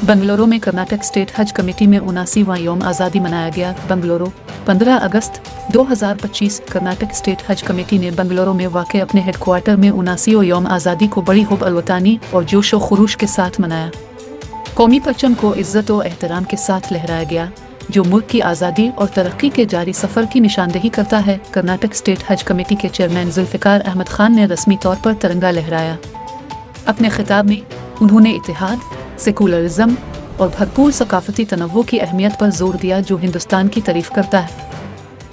बंगलुरु में कर्नाटक स्टेट हज कमेटी में 79वां यौम आज़ादी मनाया गया। बंगलुरु 15 अगस्त 2025। कर्नाटक स्टेट हज कमेटी ने बंगलुरु में वाक़े अपने हेडक्वार्टर में 79वां यौम आज़ादी को बड़ी हुब अलवतानी और जोश व खुरूश के साथ मनाया। कौमी परचम को इज़्ज़त और एहतराम के साथ लहराया गया, जो मुल्क की आज़ादी और तरक्की के जारी सफ़र की निशानदेही करता है। कर्नाटक स्टेट हज कमेटी के चेयरमैन जुल्फ़िकार अहमद खान ने रस्मी तौर पर तिरंगा लहराया। अपने खिताब में उन्होंने इत्तेहाद, सेकुलरिज्म और भरपूर सकाफती तनव्वुर की अहमियत पर जोर दिया, जो हिंदुस्तान की तारीफ करता है।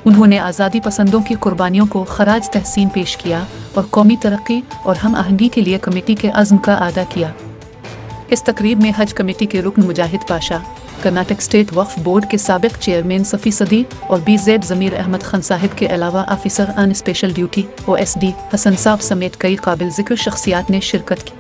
उन्होंने आज़ादी पसंदों की कुर्बानियों को खराज तहसीन पेश किया और कौमी तरक्की और हम आहंगी के लिए कमेटी के अज़्म का अदा किया। इस तकरीब में हज कमेटी के रुकन मुजाहिद पाशा, कर्नाटक स्टेट वक्फ बोर्ड के साबिक चेयरमैन सफ़ी सदी और BZ ज़मीर अहमद खान साहिब के अलावा officer on special duty OSD Hasan साहब समेत कई काबिल ज़िक्र शख्सियात ने शिरकत की।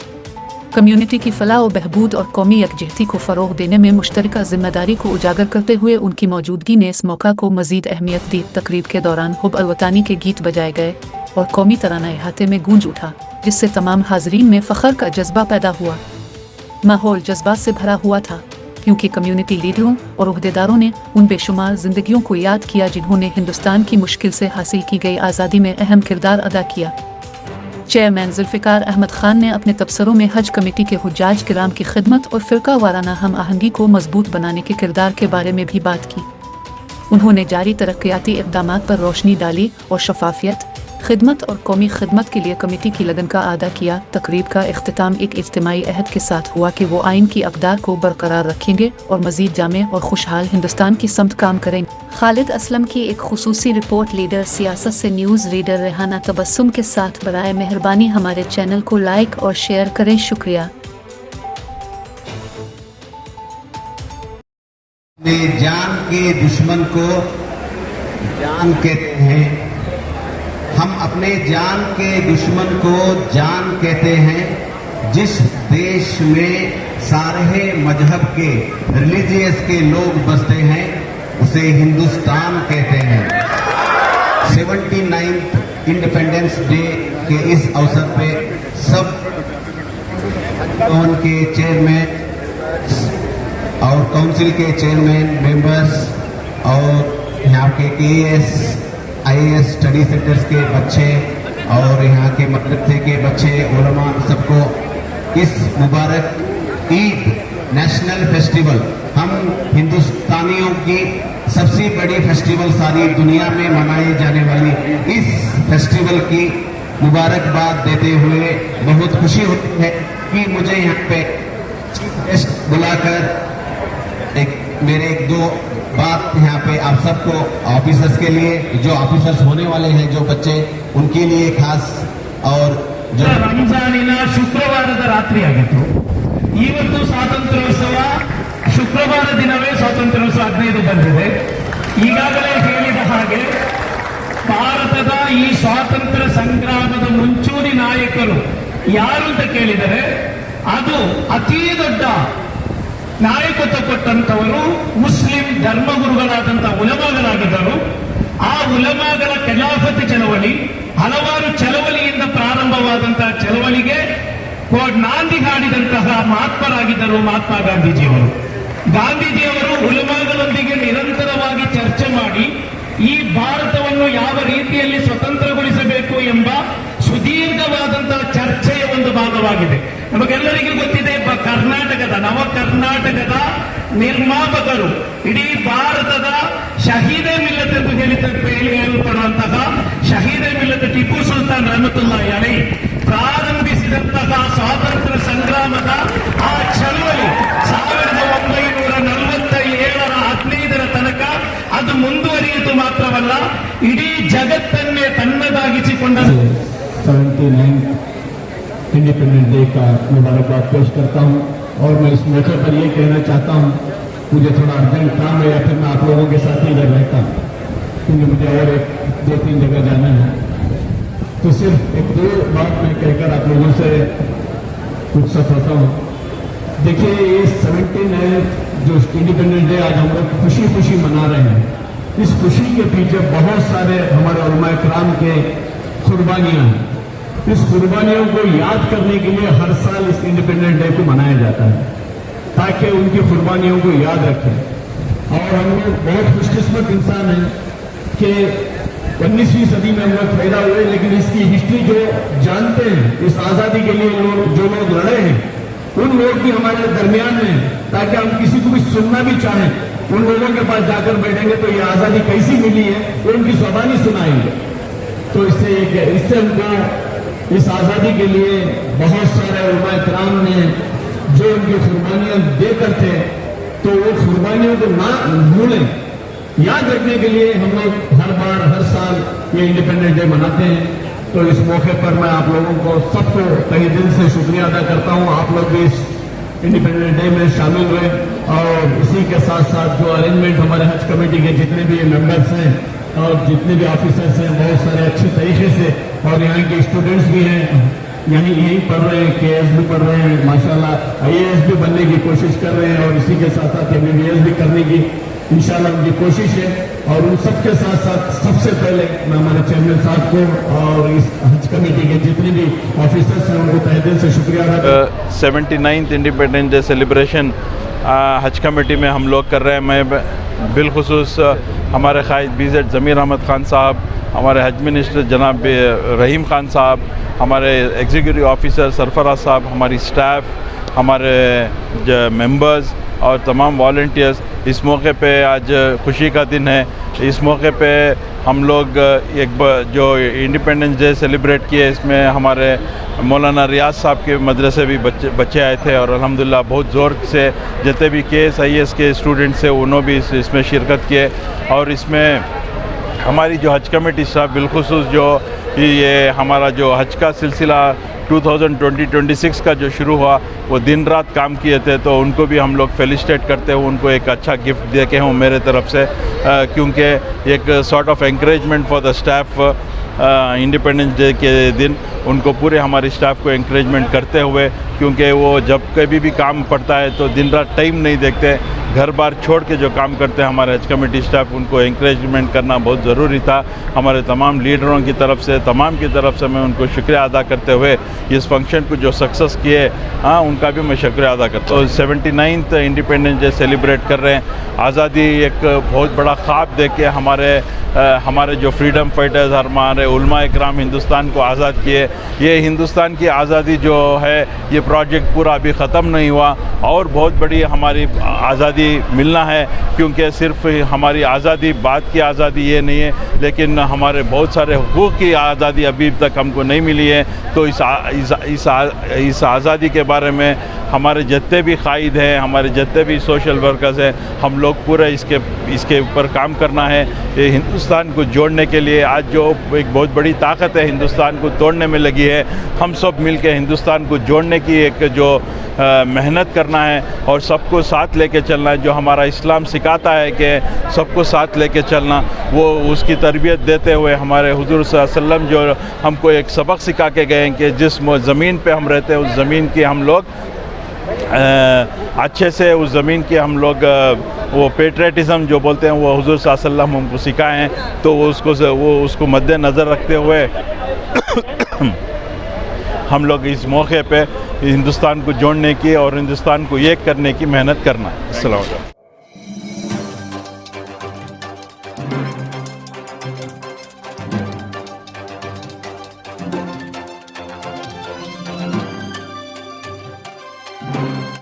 कम्युनिटी की फलाह व बहबूद और कौमी यकजहती को फ़रोग़ देने में मुश्तरका ज़िम्मेदारी को उजागर करते हुए उनकी मौजूदगी ने इस मौका को मज़ीद अहमियत दी। तकरीब के दौरान हुब अलवतानी के गीत बजाए गए और कौमी तराना इहाते में गूंज उठा, जिससे तमाम हाज़रीन में फ़ख्र का जज्बा पैदा हुआ। माहौल जज्बात से भरा हुआ था, क्योंकि कम्युनिटी लीडरों और ओहदेदारों ने उन बेशुमार जिंदगियों को याद किया जिन्होंने हिंदुस्तान की मुश्किल से हासिल की गई आज़ादी में अहम किरदार अदा किया। चेयरमैन जुल्फ़िकार अहमद खान ने अपने तबसरों में हज कमेटी के हुज्जाज किराम की खिदमत और फ़िरका वाराना हम आहंगी को मजबूत बनाने के किरदार के बारे में भी बात की। उन्होंने जारी तरक्याती इक़दामात पर रोशनी डाली और शफाफियत, खिदमत और कौमी खिदमत के लिए कमेटी की लगन का अदा किया। तकरीब का इख्तिताम एक इज्तिमाई अहद के साथ हुआ कि वो आइन की अक़दार को बरकरार रखेंगे और मज़ीद जामे और खुशहाल हिंदुस्तान की समत काम करेंगे। खालिद असलम की एक खुसूसी रिपोर्ट। लीडर सियासत से न्यूज़ रीडर रेहाना तबस्सुम के साथ। बराए मेहरबानी हमारे चैनल को लाइक और शेयर करें। शुक्रिया। जान के दुश्मन को जान कहते हैं, हम अपने जान के दुश्मन को जान कहते हैं। जिस देश में सारे मजहब के रिलीजियस के लोग बसते हैं उसे हिंदुस्तान कहते हैं। 79th इंडिपेंडेंस डे के इस अवसर पे सब के चेयरमैन और काउंसिल के चेयरमैन, मेंबर्स और यहाँ के KS IAS स्टडी सेंटर्स के बच्चे और यहाँ के मदरसे के बच्चे, उलमा, सबको इस मुबारक ईद नेशनल फेस्टिवल, हम हिंदुस्तानियों की सबसे बड़ी फेस्टिवल सारी दुनिया में मनाई जाने वाली इस फेस्टिवल की मुबारकबाद देते हुए बहुत खुशी होती है कि मुझे यहाँ पे चीफ गेस्ट बुलाकर मेरे एक दो बात यहाँ पे आप सबको ऑफिसर्स के लिए, जो ऑफिसर्स होने वाले हैं, जो बच्चे, उनके लिए खास और जो ರಂಜಾನಿನ ಶುಕ್ರವಾರದ ರಾತ್ರಿ ಆಗಿತ್ತು। ಇವತ್ತು ಸ್ವಾತಂತ್ರ್ಯೋತ್ಸವ ಶುಕ್ರವಾರ ದಿನವೇ ಸ್ವಾತಂತ್ರ್ಯೋತ್ಸವ 15 ಬಂದಿದೆ। ಈಗಾಗಲೇ ಹೇಳಿದ ಹಾಗೆ ಭಾರತದ ಈ ಸ್ವಾತಂತ್ರ್ಯ ಸಂಗ್ರಾಮದ ಮುಂಚೂಣಿ ನಾಯಕರು ಯಾರು ಅಂತ ಕೇಳಿದರೆ ಅದು ಅತೀ ದೊಡ್ಡ ನಾಯಕತ್ವ ಕೊಟ್ಟಂತವರು ಮುಸ್ಲಿಂ ಧರ್ಮಗುರುಗಳಾದಂತಹ ಉಲಮಾಗಳಾಗಿದ್ದರು। ಆ ಉಲಮಾಗಳ ಖಿಲಾಫತ್ ಚಳವಳಿ ಹಲವಾರು ಚಳವಳಿಯಿಂದ ಪ್ರಾರಂಭವಾದಂತಹ ಚಳವಳಿಗೆ ನಾಂದಿ ಹಾಡಿದಂತಹ ಮಹಾತ್ಮರಾಗಿದ್ದರು ಮಹಾತ್ಮ ಗಾಂಧೀಜಿಯವರು। ಗಾಂಧೀಜಿಯವರು ಉಲಮಾಗಳೊಂದಿಗೆ ನಿರಂತರವಾಗಿ ಚರ್ಚೆ ಮಾಡಿ ಈ ಭಾರತವನ್ನು ಯಾವ ರೀತಿಯಲ್ಲಿ ಸ್ವತಂತ್ರಗೊಳಿಸಬೇಕು ಎಂಬ ಸುದೀರ್ಘವಾದಂತಹ ಚರ್ಚೆಯ ಒಂದು ಭಾಗವಾಗಿದೆ। ನಮಗೆಲ್ಲರಿಗೂ ಗೊತ್ತಿದೆ, ಕರ್ನಾಟಕದ ನವ ಕರ್ನಾಟಕದ ನಿರ್ಮಾಪಕರು, ಇಡೀ ಭಾರತದ ಶಹೀದೆ ಮಿಲ್ಲತ್ ಎಂದು ಹೇಳಲ್ಪಡುವಂತಹ ಶಹೀದೆ ಮಿಲ್ಲತ್ ಟಿಪ್ಪು ಸುಲ್ತಾನ್ ರಹಮತುಲ್ಲಾಹಿ ಅಲೈಹಿ ಪ್ರಾರಂಭಿಸಿದಂತಹ ಸ್ವಾತಂತ್ರ್ಯ ಸಂಗ್ರಾಮದ ಆ ಚಳವಳಿ 1947ರ 15ರ ತನಕ ಅದು ಮುಂದುವರಿಯಿತು ಮಾತ್ರವಲ್ಲ, ಇಡೀ ಜಗತ್ತನ್ನೇ ತನ್ನದಾಗಿಸಿಕೊಂಡ 79 इंडिपेंडेंस डे का मुबारकबाद पेश करता हूं। और मैं इस मौके पर यह कहना चाहता हूं, मुझे थोड़ा अर्जेंट काम है या फिर मैं आप लोगों के साथ ही इधर रहता हूं, क्योंकि मुझे और 2-3 जगह जाना है। तो सिर्फ एक दो बात मैं कहकर आप लोगों से कुछ सकता हूं। देखिए, ये 79 जो इंडिपेंडेंस डे आज हम लोग खुशी खुशी मना रहे हैं, इस खुशी के पीछे बहुत सारे हमारे उलमाए किराम के कुर्बानियां हैं। इस कुर्बानियों को याद करने के लिए हर साल इस इंडिपेंडेंस डे को मनाया जाता है। ताकि उनकी कुर्बानियों को याद रखें। और हम लोग बहुत खुशकिस्मत इंसान हैं कि 19वीं सदी में हम लोग पैदा हुए, लेकिन इसकी हिस्ट्री जो जानते हैं, इस आज़ादी के लिए जो लोग लड़े हैं, उन लोग भी हमारे दरमियान में, ताकि हम किसी को भी सुनना भी चाहें, उन लोगों के पास जाकर बैठेंगे तो ये आज़ादी कैसी मिली है वो उनकी ज़बानी सुनाएंगे। तो इससे हमको इस आज़ादी के लिए बहुत सारे उलमा इकराम ने जो उनकी कुर्बानियां देकर थे, तो वो कुर्बानियों को ना भूलें, याद रखने के लिए हम लोग हर बार हर साल ये इंडिपेंडेंस डे मनाते हैं। तो इस मौके पर मैं आप लोगों को सबको तहे दिल से शुक्रिया अदा करता हूँ। आप लोग भी इस इंडिपेंडेंस डे में शामिल हुए, और इसी के साथ साथ जो अरेंजमेंट हमारे हज कमेटी के जितने भी मेंबर्स हैं और जितने भी ऑफिसर्स हैं, बहुत सारे अच्छे तरीके से, और यहाँ के स्टूडेंट्स भी हैं, यहीं पढ़ रहे हैं, KS भी पढ़ रहे हैं, माशाल्लाह IAS भी बनने की कोशिश कर रहे हैं, और इसी के साथ साथ MBBS भी करने की इंशाल्लाह उनकी कोशिश है। और उन सबके साथ साथ सबसे पहले मैं हमारे चेयरमैन साहब को और इस हज कमेटी के जितने भी ऑफिसर्स हैं उनको तहे दिल से शुक्रिया अदा 79th इंडिपेंडेंस डे सेलिब्रेशन हज कमेटी में हम लोग कर रहे हैं। मैं बिलखुसूस हमारे कायद BZ ज़मीर अहमद ख़ान साहब, हमारे हज मिनिस्टर जनाब रहीम ख़ान साहब, हमारे एग्जीक्यूटिव ऑफिसर सरफराज साहब, हमारी स्टाफ, हमारे मेंबर्स और तमाम वॉलंटियर्स, इस मौके पे आज खुशी का दिन है। इस मौके पे हम लोग जो इंडिपेंडेंस डे सेलिब्रेट किए, इसमें हमारे मौलाना रियाज साहब के मदरसे भी बच्चे आए थे, और अल्हम्दुलिल्लाह बहुत ज़ोर से जितने भी KS IAS के स्टूडेंट्स हैं उन्होंने भी इसमें शिरकत किए। और इसमें हमारी जो हज कमेटी स्टाफ बिलखुसूस जो ये हमारा जो हज का सिलसिला 2020-26 का जो शुरू हुआ, वो दिन रात काम किए थे, तो उनको भी हम लोग फेलिसिटेट करते हुए उनको एक अच्छा गिफ्ट दे के हूँ मेरे तरफ से, क्योंकि एक sort of encouragement for the staff independence day के दिन उनको पूरे हमारे स्टाफ को एनकरेजमेंट करते हुए, क्योंकि वो जब कभी भी काम पड़ता है तो दिन रात टाइम नहीं देखते, घर बार छोड़ के जो काम करते हैं हमारे हज कमेटी स्टाफ, उनको एनकरेजमेंट करना बहुत ज़रूरी था। हमारे तमाम लीडरों की तरफ से, तमाम की तरफ से मैं उनको शुक्रिया अदा करते हुए इस फंक्शन को जो सक्सेस किए, उनका भी मैं शुक्रिया अदा करता हूँ। 79th इंडिपेंडेंस डे सेलिब्रेट कर रहे हैं। आज़ादी एक बहुत बड़ा ख्वाब देख के हमारे जो फ्रीडम फाइटर्स, हमारे उलमा इकराम हिंदुस्तान को आज़ाद किए। ये हिंदुस्तान की आज़ादी जो है, ये प्रोजेक्ट पूरा अभी ख़त्म नहीं हुआ, और बहुत बड़ी हमारी आज़ादी मिलना है, क्योंकि सिर्फ हमारी आज़ादी, बात की आज़ादी ये नहीं है, लेकिन हमारे बहुत सारे हुकूक़ की आज़ादी अभी तक हमको नहीं मिली है। तो इस आज़ादी के बारे में हमारे जितने भी कायद हैं, हमारे जितने भी सोशल वर्कर्स हैं, हम लोग पूरा इसके ऊपर काम करना है। ये हिंदुस्तान को जोड़ने के लिए आज जो एक बहुत बड़ी ताकत है हिंदुस्तान को तोड़ने में लगी है, हम सब मिल के हिंदुस्तान को जोड़ने की एक जो मेहनत करना है और सबको साथ लेके चलना है। जो हमारा इस्लाम सिखाता है कि सबको साथ लेके चलना, वो उसकी तरबियत देते हुए हमारे हुजूर सल्लल्लाहु अलैहि वसल्लम जो हमको एक सबक सिखा के गए हैं कि जिस ज़मीन पे हम रहते हैं उस ज़मीन की हम लोग अच्छे से, उस ज़मीन की हम लोग वो पेट्रियटिज़म जो बोलते हैं वो हुजूर सल्लल्लाहु अलैहि वसल्लम हमको सिखाए हैं। तो वो उसको मद्देनज़र रखते हुए हम लोग इस मौके पे हिंदुस्तान को जोड़ने की और हिंदुस्तान को एक करने की मेहनत करना है। अस्सलाम वालेकुम।